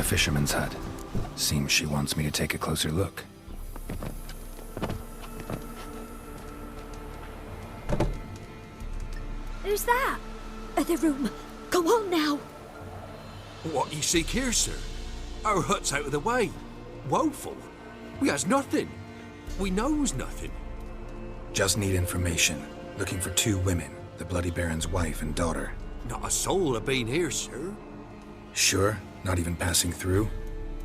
A fisherman's hut. Seems she wants me to take a closer look. Who's that? Other room. Go on now. What you seek here, sir? Our hut's out of the way. Woeful. We has nothing. We knows nothing. Just need information. Looking for 2 women, the Bloody Baron's wife and daughter. Not a soul have been here, sir. Sure? Not even passing through?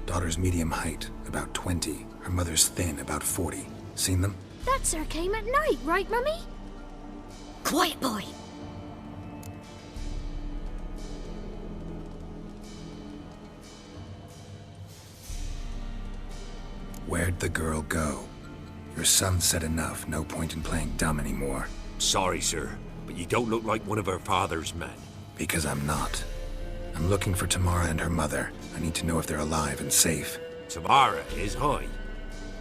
Daughter's medium height, about 20. Her mother's thin, about 40. Seen them? That sir came at night, right, Mummy? Quiet, boy. Where'd the girl go? Your son said enough, no point in playing dumb anymore. Sorry, sir, but you don't look like one of her father's men. Because I'm not. I'm looking for Tamara and her mother. I need to know if they're alive and safe. Tamara is high.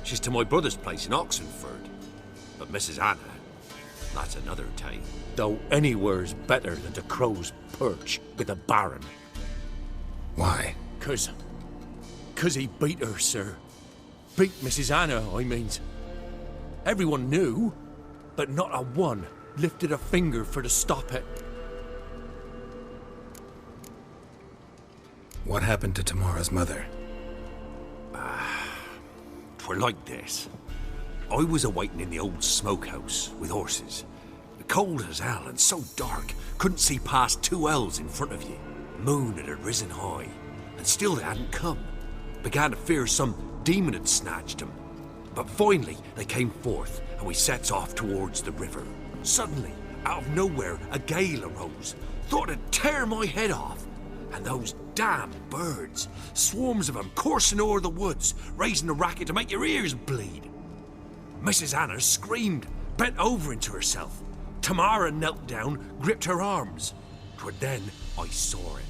She's to my brother's place in Oxenford. But Mrs. Anna, that's another tale. Though anywhere's better than the Crow's Perch with the Baron. Why? 'Cause he beat her, sir. Beat Mrs. Anna, I means. Everyone knew, but not a one lifted a finger for to stop it. What happened to Tamara's mother? 'Twere like this. I was awaiting in the old smokehouse with horses. Cold as hell and so dark, couldn't see past 2 ells in front of you. Moon had risen high, and still they hadn't come. Began to fear some demon had snatched them. But finally, they came forth, and we sets off towards the river. Suddenly, out of nowhere, a gale arose. Thought it'd tear my head off. And those damn birds, swarms of them coursing o'er the woods, raising a racket to make your ears bleed. Mrs. Anna screamed, bent over into herself. Tamara knelt down, gripped her arms. 'Twere then I saw it.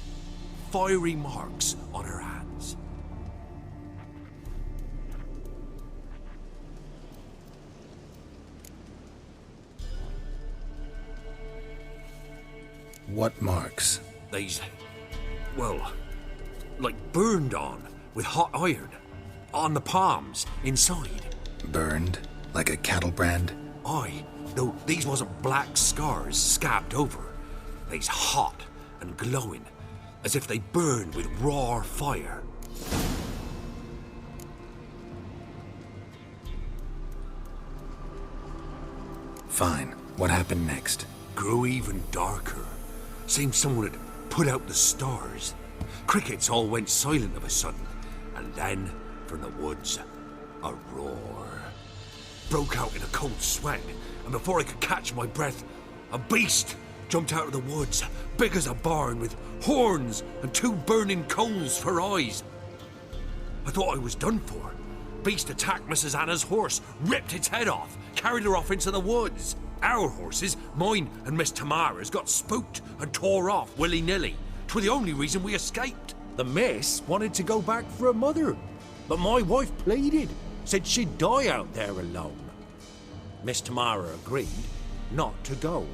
Fiery marks on her hands. What marks? These, well, like burned on with hot iron. On the palms, inside. Burned? Like a cattle brand? Aye, though these wasn't black scars scabbed over. They's hot and glowing, as if they burned with raw fire. Fine. What happened next? Grew even darker. Seemed someone had put out the stars. Crickets all went silent of a sudden, and then, from the woods, a roar. Broke out in a cold sweat, and before I could catch my breath, a beast jumped out of the woods, big as a barn, with horns and 2 burning coals for eyes. I thought I was done for. Beast attacked Mrs. Anna's horse, ripped its head off, carried her off into the woods. Our horses, mine and Miss Tamara's, got spooked and tore off willy-nilly. 'Twere the only reason we escaped. The miss wanted to go back for her mother, but my wife pleaded, said she'd die out there alone. Miss Tamara agreed not to go.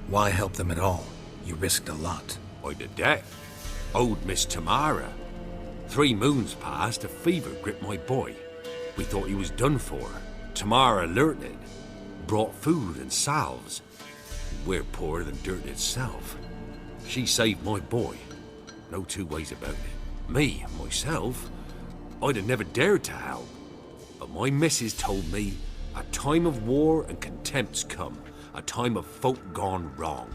Why help them at all? You risked a lot. I'd a debt. Owed Miss Tamara. 3 moons passed, a fever gripped my boy. We thought he was done for. Tamara learnt it. Brought food and salves. We're poorer than dirt itself. She saved my boy. No 2 ways about it. Me, myself, I'd have never dared to help. But my missus told me a time of war and contempt's come. A time of folk gone wrong.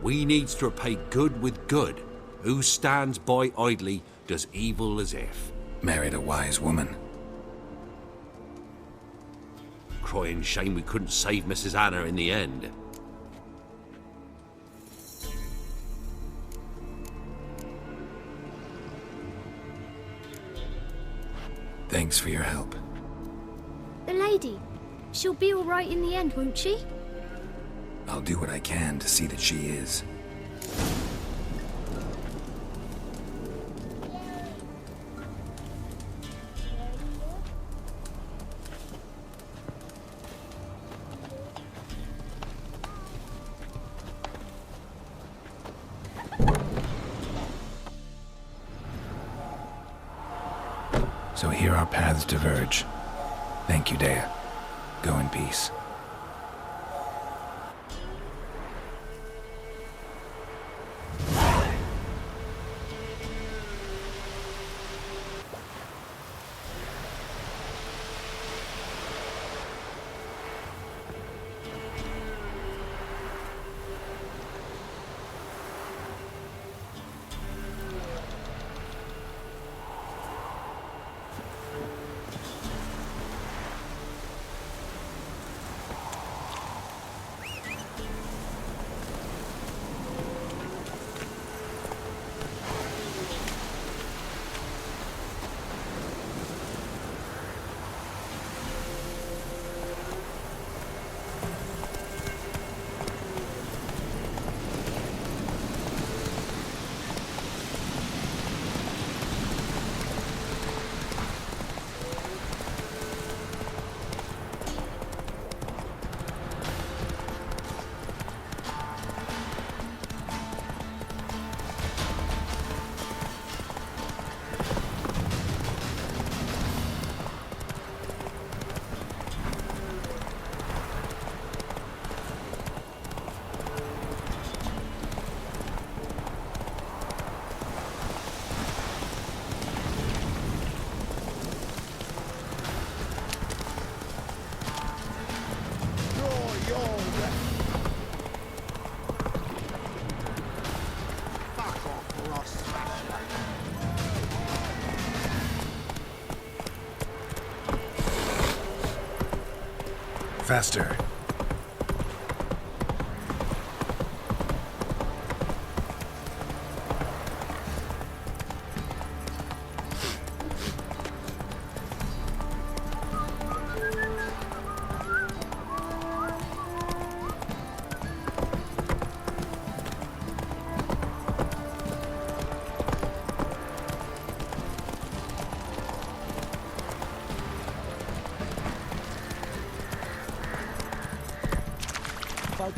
We needs to repay good with good. Who stands by idly does evil as if. Married a wise woman. Crying shame we couldn't save Mrs. Anna in the end. Thanks for your help. The lady. She'll be all right in the end, won't she? I'll do what I can to see that she is. Here our paths diverge. Thank you, Dea. Go in peace. Faster.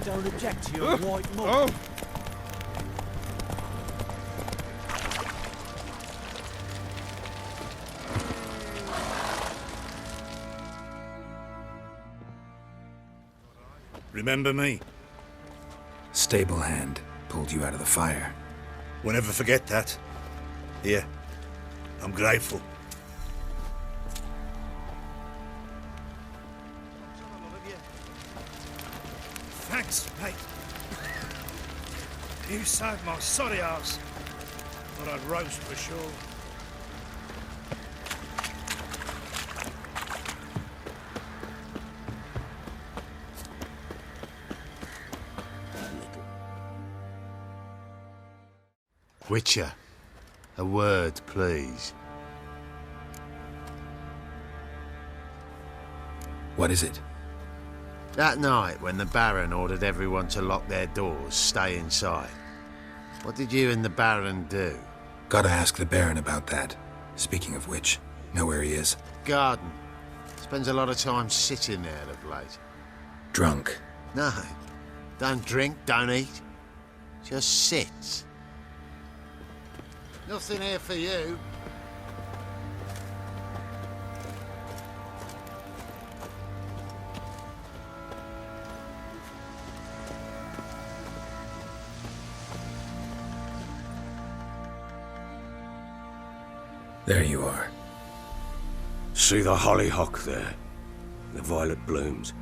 Don't object to your white mug. Remember me? Stable hand pulled you out of the fire. Won't ever forget that. Here, I'm grateful. Thanks, mate. You saved my sorry ass. Thought I'd roast for sure. Witcher, a word, please. What is it? That night when the Baron ordered everyone to lock their doors, stay inside. What did you and the Baron do? Gotta ask the Baron about that. Speaking of which, know where he is? Garden. Spends a lot of time sitting there of late. Drunk. No. Don't drink, don't eat. Just sits. Nothing here for you. There you are. See the hollyhock there? The violet blooms.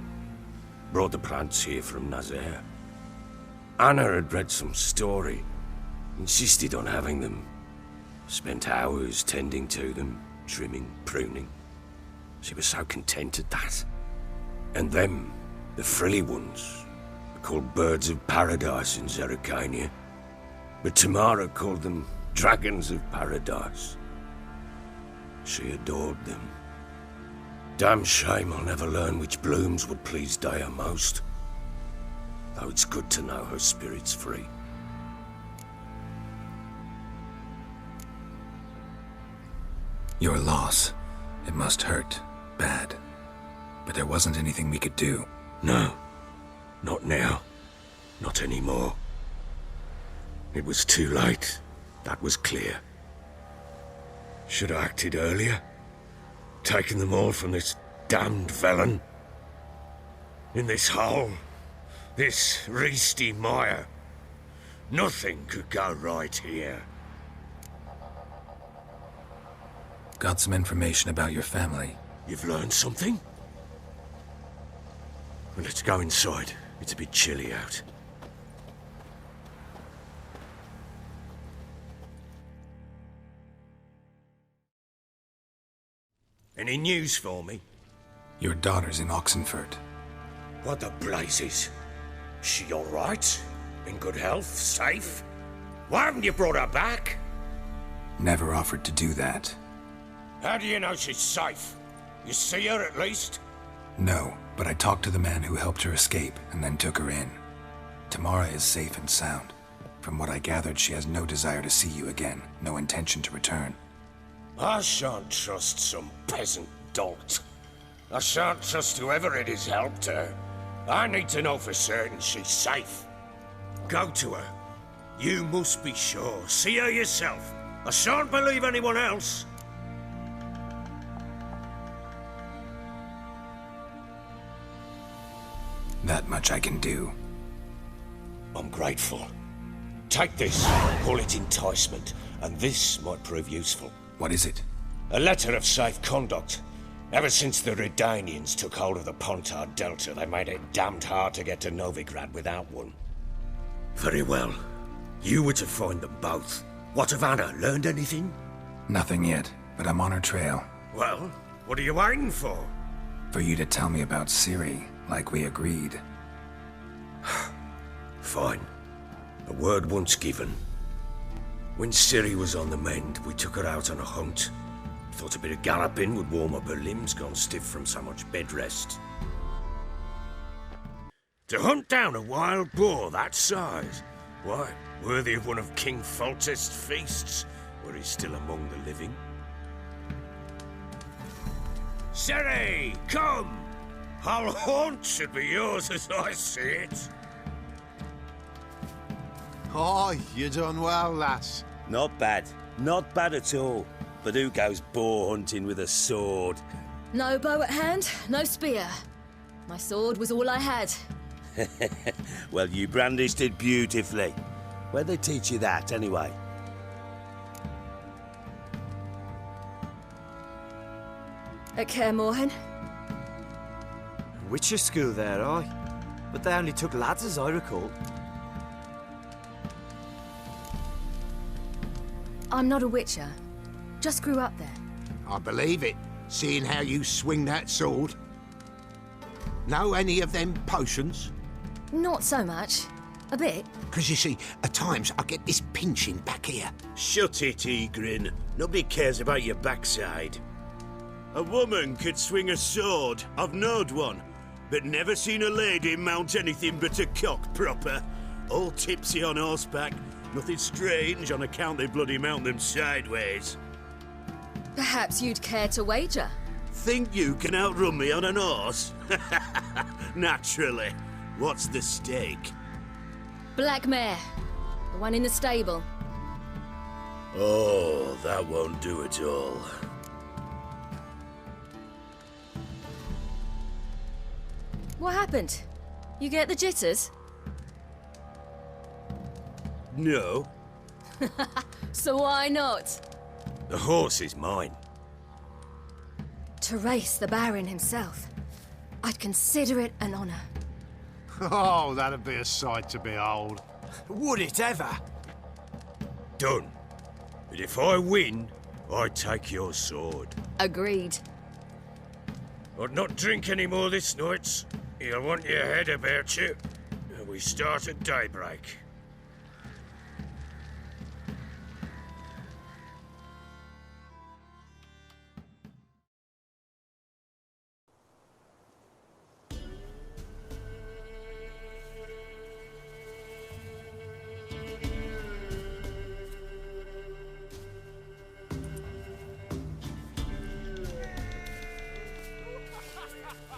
Brought the plants here from Nazaire. Anna had read some story. Insisted on having them. Spent hours tending to them, trimming, pruning. She was so content at that. And them, the frilly ones, are called birds of paradise in Zerrikania. But Tamara called them dragons of paradise. She adored them. Damn shame I'll never learn which blooms would please Dea most. Though it's good to know her spirit's free. Your loss. It must hurt. Bad. But there wasn't anything we could do. No. Not now. Not anymore. It was too late. That was clear. Should have acted earlier. Taking them all from this damned felon. In this hole, this reesty mire. Nothing could go right here. Got some information about your family. You've learned something? Well, let's go inside. It's a bit chilly out. Any news for me? Your daughter's in Oxenfurt. What the blazes? She all right? In good health? Safe? Why haven't you brought her back? Never offered to do that. How do you know she's safe? You see her at least? No, but I talked to the man who helped her escape and then took her in. Tamara is safe and sound. From what I gathered, she has no desire to see you again, no intention to return. I shan't trust some peasant dolt. I shan't trust whoever it is helped her. I need to know for certain she's safe. Go to her. You must be sure. See her yourself. I shan't believe anyone else. That much I can do. I'm grateful. Take this, call it enticement, and this might prove useful. What is it? A letter of safe conduct. Ever since the Redanians took hold of the Pontar Delta, they made it damned hard to get to Novigrad without one. Very well. You were to find them both. What of Anna? Learned anything? Nothing yet, but I'm on her trail. Well, what are you waiting for? For you to tell me about Ciri, like we agreed. Fine. A word once given. When Ciri was on the mend, we took her out on a hunt. Thought a bit of galloping would warm up her limbs, gone stiff from so much bed rest. To hunt down a wild boar that size? Why, worthy of one of King Foltest's feasts, were he still among the living. Ciri, come! Whole haunt should be yours as I see it. Oh, you done well, lass. Not bad. Not bad at all. But who goes boar hunting with a sword? No bow at hand, no spear. My sword was all I had. Well, you brandished it beautifully. Where'd they teach you that, anyway? At Kaer Morhen. Witcher school there, aye. But they only took lads, as I recall. I'm not a witcher. Just grew up there. I believe it, seeing how you swing that sword. Know any of them potions? Not so much. A bit. Because you see, at times I get this pinching back here. Shut it, Egrin. Nobody cares about your backside. A woman could swing a sword. I've knowed one. But never seen a lady mount anything but a cock proper. All tipsy on horseback. Nothing strange on account they bloody mount them sideways. Perhaps you'd care to wager? Think you can outrun me on an horse? Naturally. What's the stake? Black mare. The one in the stable. Oh, that won't do at all. What happened? You get the jitters? No. So why not? The horse is mine. To race the Baron himself. I'd consider it an honor. Oh, that'd be a sight to behold. Would it ever? Done. But if I win, I take your sword. Agreed. I'd not drink any more this night. You'll want your head about you. And we start at daybreak.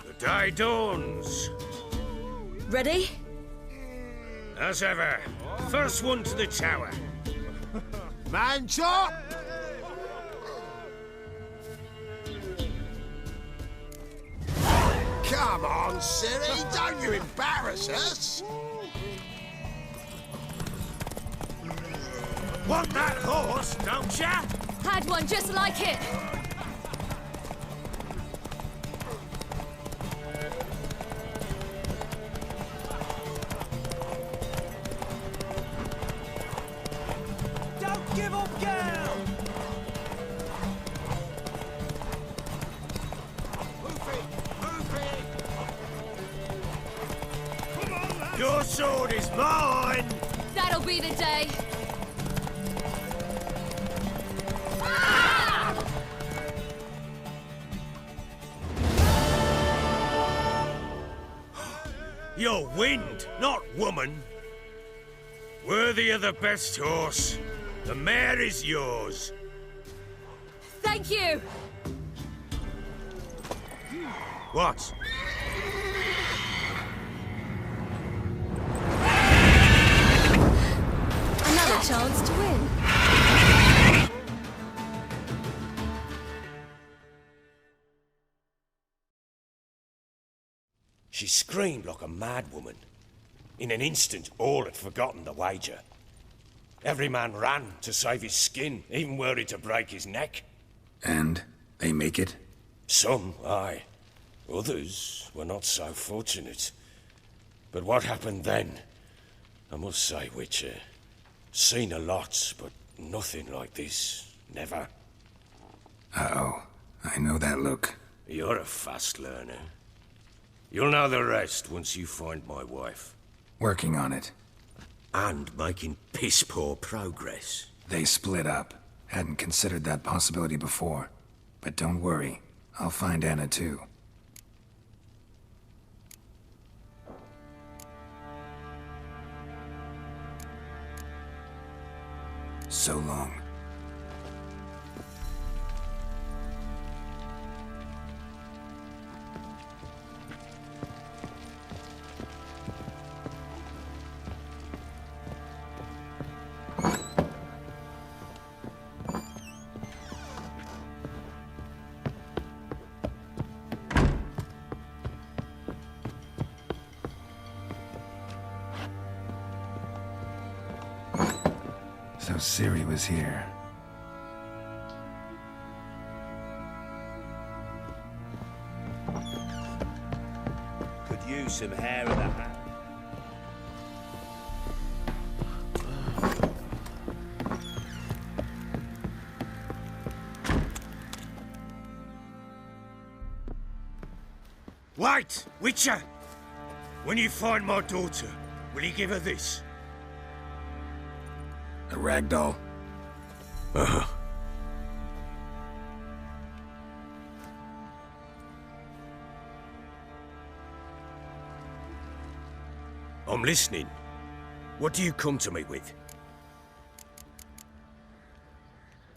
The day dawns. Ready? As ever, first one to the tower. Man chop! Come on, Siri, don't you embarrass us! Want that horse, don't ya? Had one just like it. Don't give up, girl! Your sword is mine! That'll be the day. You're wind, not woman. Worthy of the best horse. The mare is yours. Thank you. What? Another chance to win. She screamed like a mad woman. In an instant, all had forgotten the wager. Every man ran to save his skin, even were he to break his neck. And they make it? Some, aye. Others were not so fortunate. But what happened then? I must say, Witcher, seen a lot, but nothing like this. Never. Uh-oh. I know that look. You're a fast learner. You'll know the rest once you find my wife. Working on it. And making piss-poor progress. They split up. Hadn't considered that possibility before. But don't worry. I'll find Anna too. So long. So Ciri was here. Could use some hair in the hat. Wait, Witcher! When you find my daughter, will you give her this? A ragdoll? Uh-huh. I'm listening. What do you come to me with?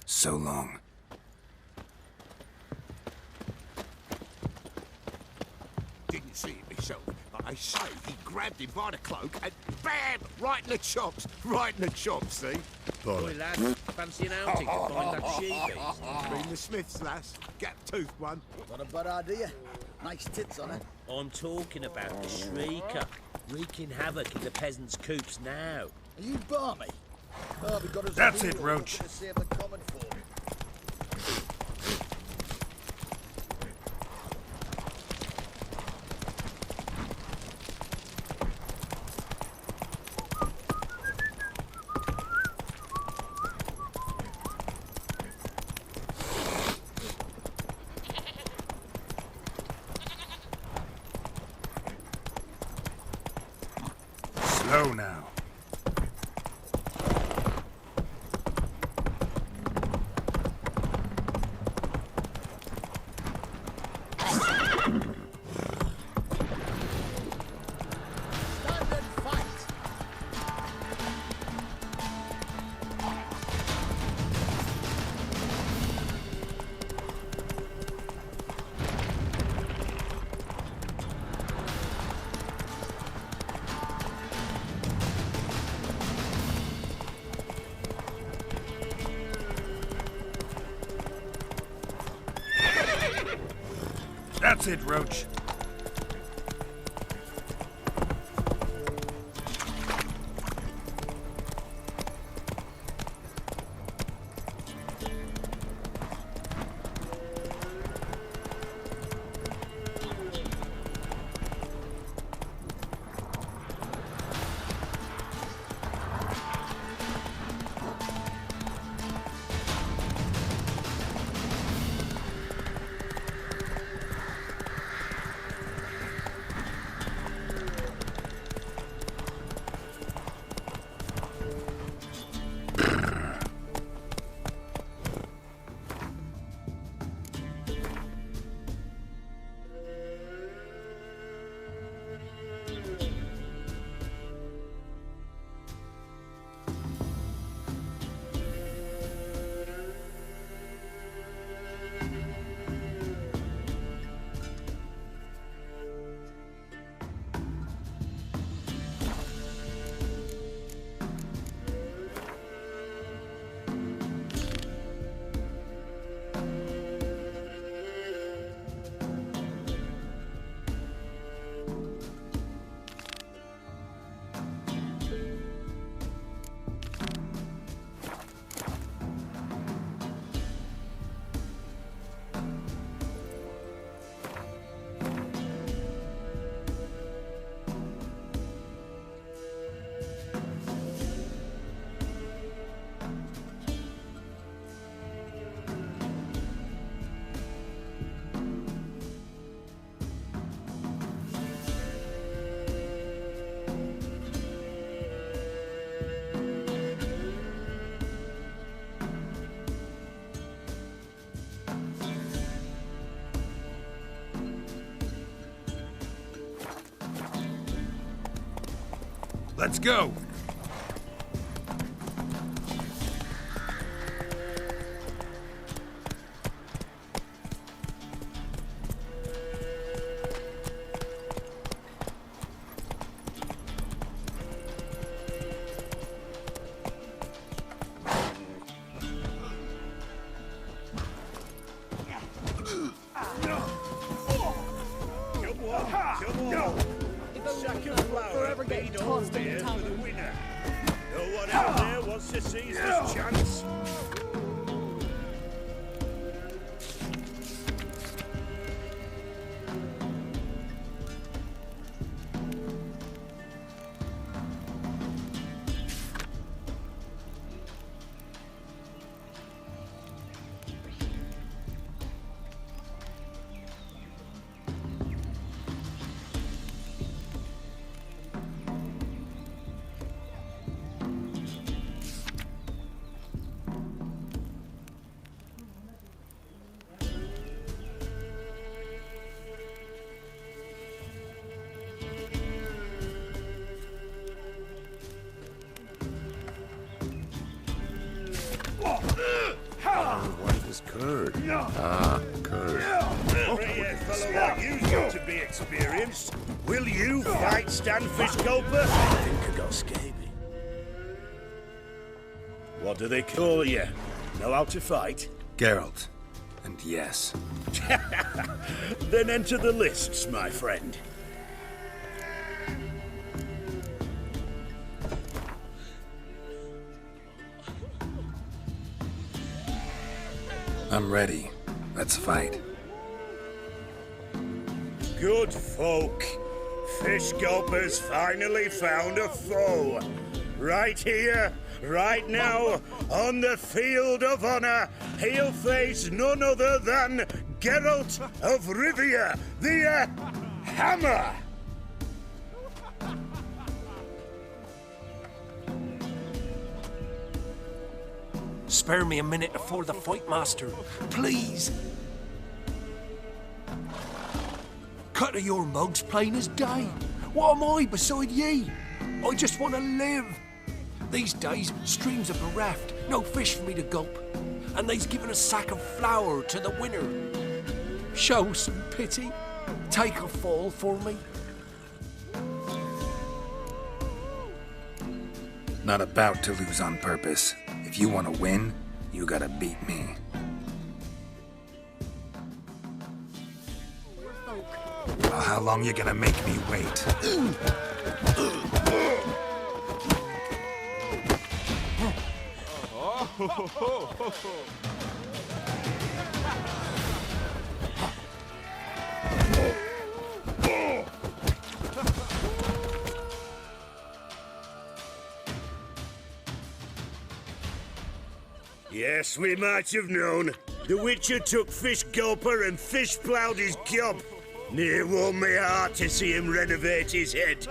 So long. Didn't see it myself, but I say he grabbed him by the cloak and bam! Right in the chops! Right in the chops, see? Boy, lad, fancy an outing to find that she-beast. Been the Smiths, lass. Gap-toothed one. Not a bad idea. Nice tits on her. I'm talking about the Shrieker, wreaking havoc in the peasants' coops now. Are you balmy? Oh, we got us That's it, Roach. to save the common folk. Slow now. That's it, Roach. Let's go. Curd. Ah, curd. A fellow like you's got to be experienced. Will you fight Stanfish Gulper? I think I got scabies. What do they call you? Know how to fight? Geralt. And yes. Then enter the lists, my friend. I'm ready. Let's fight. Good folk. Fish Gulper's finally found a foe. Right here, right now, on the field of honor, he'll face none other than Geralt of Rivia, the Hammer! Spare me a minute before the fight, master. Please. Cut of your mugs plain as day. What am I beside ye? I just want to live. These days, streams are bereft. No fish for me to gulp. And they's given a sack of flour to the winner. Show some pity. Take a fall for me. Not about to lose on purpose. If you want to win, you gotta beat me. Well, how long you gonna make me wait? Yes, we might have known. The Witcher took Fish Gulper and fish-ploughed his gob. Near warmed me heart to see him renovate his head.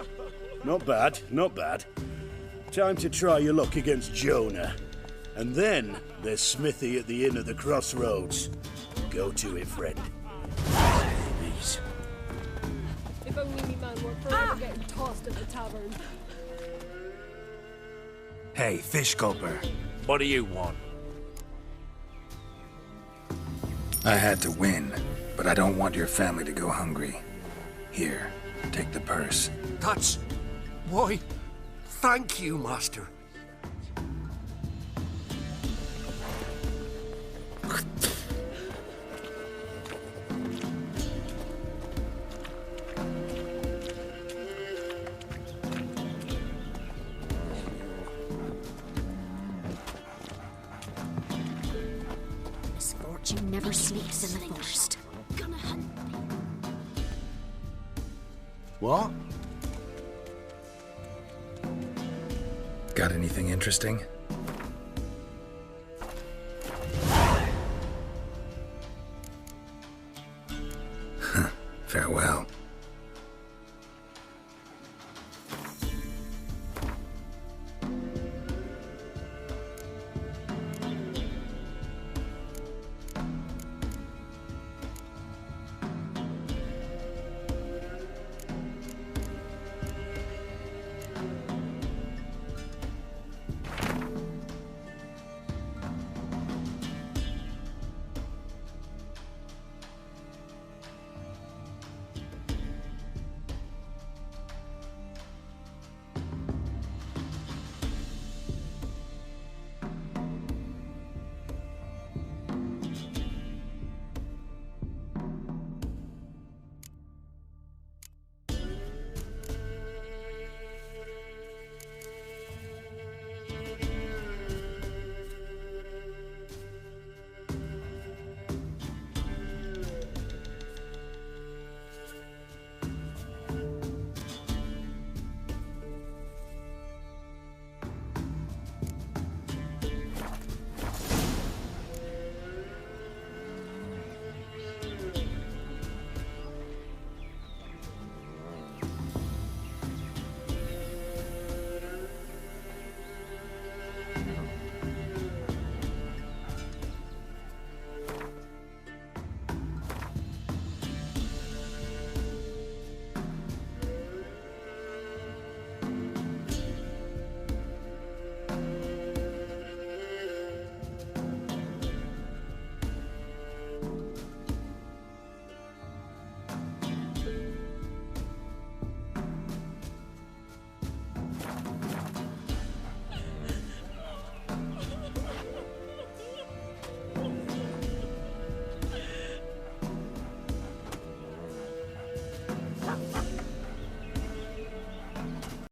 Not bad, not bad. Time to try your luck against Jonah. And then there's Smithy at the inn at the crossroads. Go to it, friend. Babies. If only me man were forever getting tossed at the tavern. Hey, Fish Gulper. What do you want? I had to win, but I don't want your family to go hungry. Here, take the purse. That's... why, thank you, master. Misfortune never sleeps in the forest. What? Got anything interesting?